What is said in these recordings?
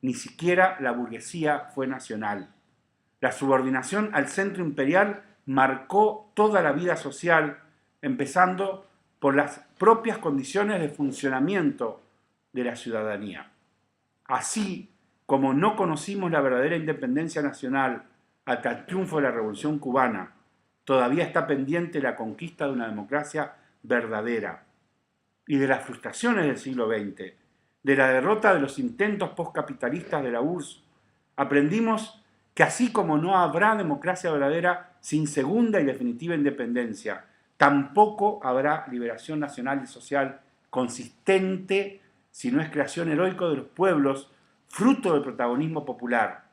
ni siquiera la burguesía fue nacional. La subordinación al centro imperial marcó toda la vida social, empezando por las propias condiciones de funcionamiento de la ciudadanía. Así como no conocimos la verdadera independencia nacional hasta el triunfo de la Revolución Cubana, todavía está pendiente la conquista de una democracia verdadera. Y de las frustraciones del siglo XX, de la derrota de los intentos postcapitalistas de la URSS, aprendimos que así como no habrá democracia verdadera sin segunda y definitiva independencia, tampoco habrá liberación nacional y social consistente si no es creación heroica de los pueblos, fruto del protagonismo popular.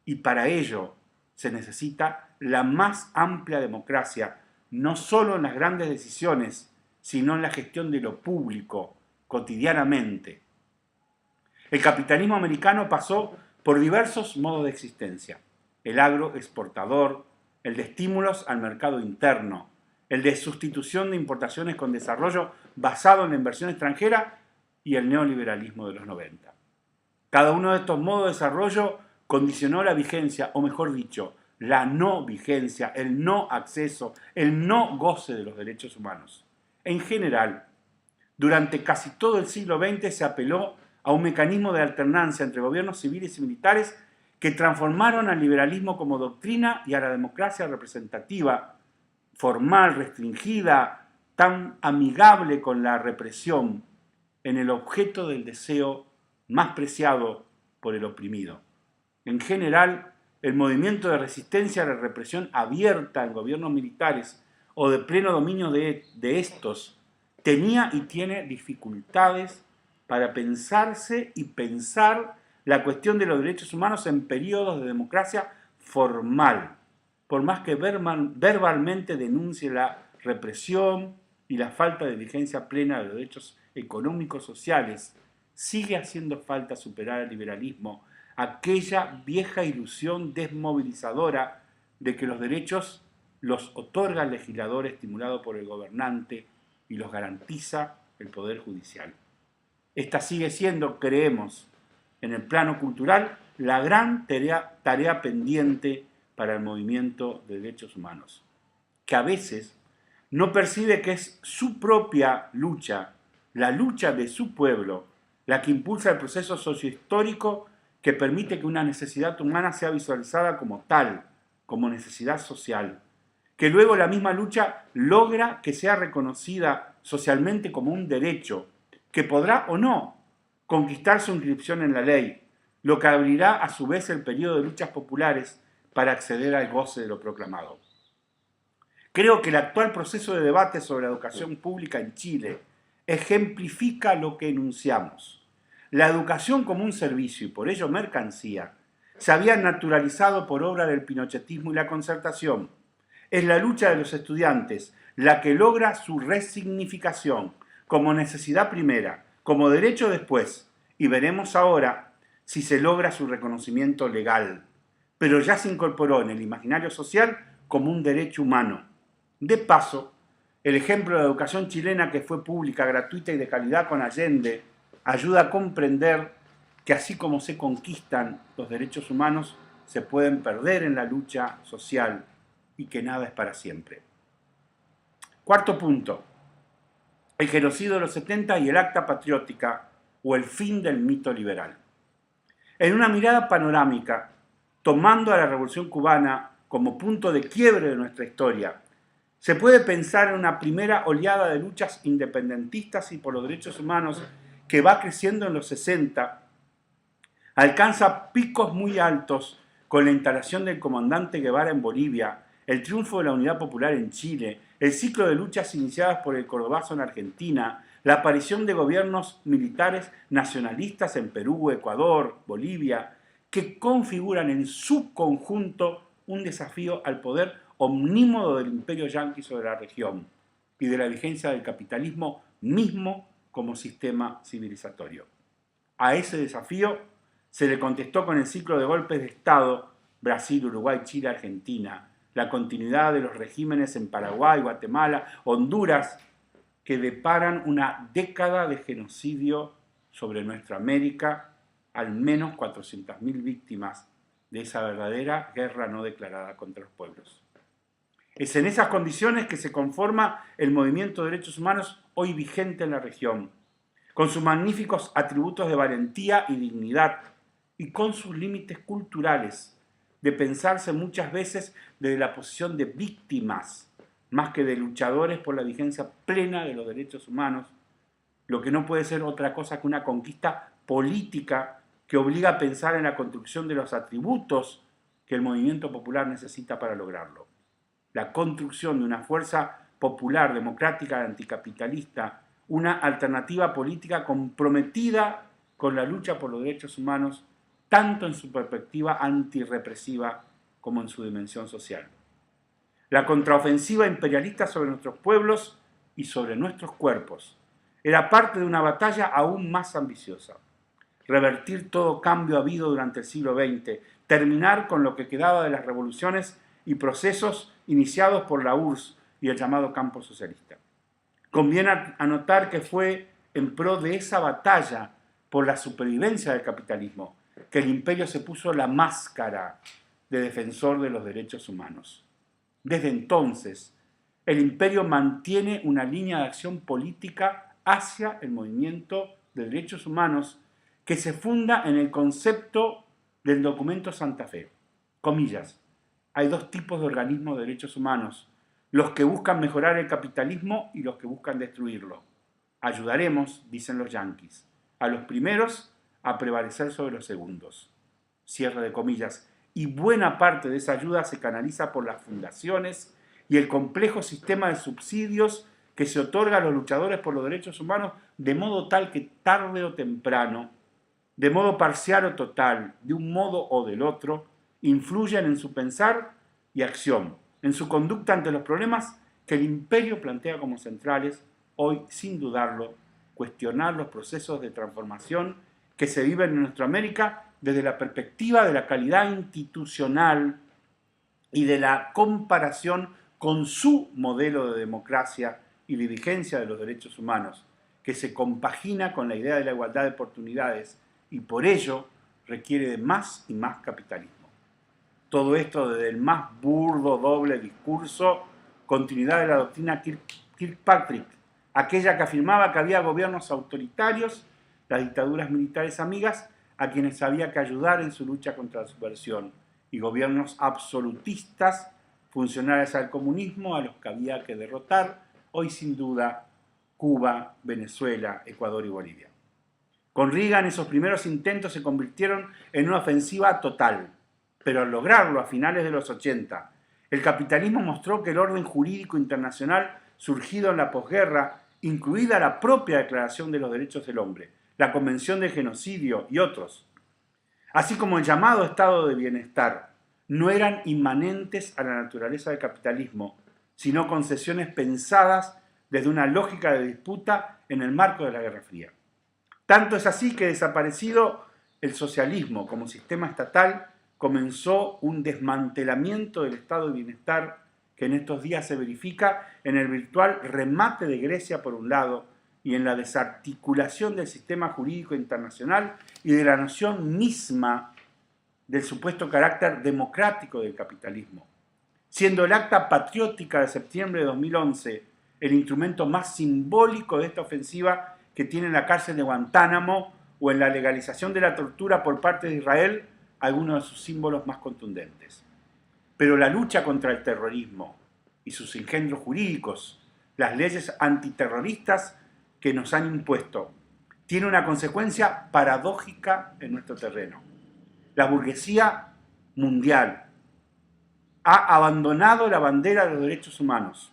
Y para ello se necesita la más amplia democracia, no solo en las grandes decisiones, sino en la gestión de lo público, cotidianamente. El capitalismo americano pasó por diversos modos de existencia: el agroexportador, el de estímulos al mercado interno, el de sustitución de importaciones con desarrollo basado en la inversión extranjera y el neoliberalismo de los 90. Cada uno de estos modos de desarrollo condicionó la vigencia, o mejor dicho, la no vigencia, el no acceso, el no goce de los derechos humanos. En general, durante casi todo el siglo XX se apeló a un mecanismo de alternancia entre gobiernos civiles y militares que transformaron al liberalismo como doctrina y a la democracia representativa, formal, restringida, tan amigable con la represión, en el objeto del deseo más preciado por el oprimido. En general, el movimiento de resistencia a la represión abierta en gobiernos militares o de pleno dominio de estos tenía y tiene dificultades para pensarse y pensar la cuestión de los derechos humanos en periodos de democracia formal, por más que verbalmente denuncie la represión y la falta de vigencia plena de los derechos económicos sociales, sigue haciendo falta superar al liberalismo, aquella vieja ilusión desmovilizadora de que los derechos los otorga el legislador estimulado por el gobernante y los garantiza el Poder Judicial. Esta sigue siendo, creemos, en el plano cultural, la gran tarea pendiente para el movimiento de derechos humanos, que a veces no percibe que es su propia lucha, la lucha de su pueblo, la que impulsa el proceso sociohistórico que permite que una necesidad humana sea visualizada como tal, como necesidad social, que luego la misma lucha logra que sea reconocida socialmente como un derecho, que podrá o no conquistar su inscripción en la ley, lo que abrirá a su vez el periodo de luchas populares para acceder al goce de lo proclamado. Creo que el actual proceso de debate sobre la educación pública en Chile ejemplifica lo que enunciamos. La educación como un servicio y por ello mercancía se había naturalizado por obra del pinochetismo y la concertación. Es la lucha de los estudiantes la que logra su resignificación como necesidad primera, como derecho después, y veremos ahora si se logra su reconocimiento legal. Pero ya se incorporó en el imaginario social como un derecho humano. De paso, el ejemplo de la educación chilena, que fue pública, gratuita y de calidad con Allende, ayuda a comprender que así como se conquistan los derechos humanos, se pueden perder en la lucha social y que nada es para siempre. Cuarto punto: el genocidio de los 70 y el acta patriótica o el fin del mito liberal. En una mirada panorámica, tomando a la Revolución Cubana como punto de quiebre de nuestra historia, se puede pensar en una primera oleada de luchas independentistas y por los derechos humanos que va creciendo en los 60, alcanza picos muy altos con la instalación del comandante Guevara en Bolivia, el triunfo de la Unidad Popular en Chile, el ciclo de luchas iniciadas por el Cordobazo en Argentina, la aparición de gobiernos militares nacionalistas en Perú, Ecuador, Bolivia, que configuran en su conjunto un desafío al poder omnímodo del imperio yanqui sobre la región y de la vigencia del capitalismo mismo como sistema civilizatorio. A ese desafío se le contestó con el ciclo de golpes de Estado Brasil, Uruguay, Chile, Argentina, la continuidad de los regímenes en Paraguay, Guatemala, Honduras, que deparan una década de genocidio sobre nuestra América al menos 400.000 víctimas de esa verdadera guerra no declarada contra los pueblos. Es en esas condiciones que se conforma el movimiento de derechos humanos hoy vigente en la región, con sus magníficos atributos de valentía y dignidad, y con sus límites culturales, de pensarse muchas veces desde la posición de víctimas, más que de luchadores por la vigencia plena de los derechos humanos, lo que no puede ser otra cosa que una conquista política que obliga a pensar en la construcción de los atributos que el movimiento popular necesita para lograrlo. La construcción de una fuerza popular, democrática, anticapitalista, una alternativa política comprometida con la lucha por los derechos humanos, tanto en su perspectiva antirrepresiva como en su dimensión social. La contraofensiva imperialista sobre nuestros pueblos y sobre nuestros cuerpos era parte de una batalla aún más ambiciosa. Revertir todo cambio habido durante el siglo XX, terminar con lo que quedaba de las revoluciones y procesos iniciados por la URSS y el llamado campo socialista. Conviene anotar que fue en pro de esa batalla por la supervivencia del capitalismo que el imperio se puso la máscara de defensor de los derechos humanos. Desde entonces, el imperio mantiene una línea de acción política hacia el movimiento de derechos humanos que se funda en el concepto del documento Santa Fe. Comillas, hay dos tipos de organismos de derechos humanos, los que buscan mejorar el capitalismo y los que buscan destruirlo. Ayudaremos, dicen los yanquis, a los primeros a prevalecer sobre los segundos. Cierre de comillas. Y buena parte de esa ayuda se canaliza por las fundaciones y el complejo sistema de subsidios que se otorga a los luchadores por los derechos humanos de modo tal que tarde o temprano, de modo parcial o total, de un modo o del otro, influyen en su pensar y acción, en su conducta ante los problemas que el imperio plantea como centrales, hoy, sin dudarlo, cuestionar los procesos de transformación que se viven en nuestra América desde la perspectiva de la calidad institucional y de la comparación con su modelo de democracia y de vigencia de los derechos humanos, que se compagina con la idea de la igualdad de oportunidades y por ello requiere de más y más capitalismo. Todo esto desde el más burdo doble discurso, continuidad de la doctrina Kirkpatrick, aquella que afirmaba que había gobiernos autoritarios, las dictaduras militares amigas, a quienes había que ayudar en su lucha contra la subversión, y gobiernos absolutistas, funcionarios al comunismo, a los que había que derrotar, hoy sin duda Cuba, Venezuela, Ecuador y Bolivia. Con Reagan esos primeros intentos se convirtieron en una ofensiva total, pero al lograrlo a finales de los 80, el capitalismo mostró que el orden jurídico internacional surgido en la posguerra, incluida la propia Declaración de los Derechos del Hombre, la Convención de Genocidio y otros, así como el llamado Estado de Bienestar, no eran inmanentes a la naturaleza del capitalismo, sino concesiones pensadas desde una lógica de disputa en el marco de la Guerra Fría. Tanto es así que, desaparecido el socialismo como sistema estatal, comenzó un desmantelamiento del Estado de Bienestar que en estos días se verifica en el virtual remate de Grecia por un lado y en la desarticulación del sistema jurídico internacional y de la noción misma del supuesto carácter democrático del capitalismo, siendo el Acta Patriótica de septiembre de 2011 el instrumento más simbólico de esta ofensiva que tiene en la cárcel de Guantánamo o en la legalización de la tortura por parte de Israel algunos de sus símbolos más contundentes. Pero la lucha contra el terrorismo y sus engendros jurídicos, las leyes antiterroristas que nos han impuesto, tiene una consecuencia paradójica en nuestro terreno. La burguesía mundial ha abandonado la bandera de los derechos humanos.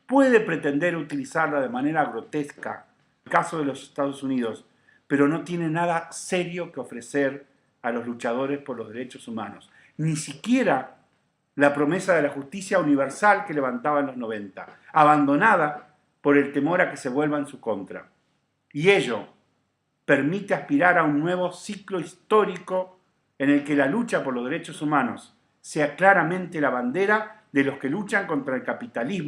Puede pretender utilizarla de manera grotesca, en el caso de los Estados Unidos, pero no tiene nada serio que ofrecer a los luchadores por los derechos humanos. Ni siquiera la promesa de la justicia universal que levantaba en los 90, abandonada por el temor a que se vuelva en su contra. Y ello permite aspirar a un nuevo ciclo histórico en el que la lucha por los derechos humanos sea claramente la bandera de los que luchan contra el capitalismo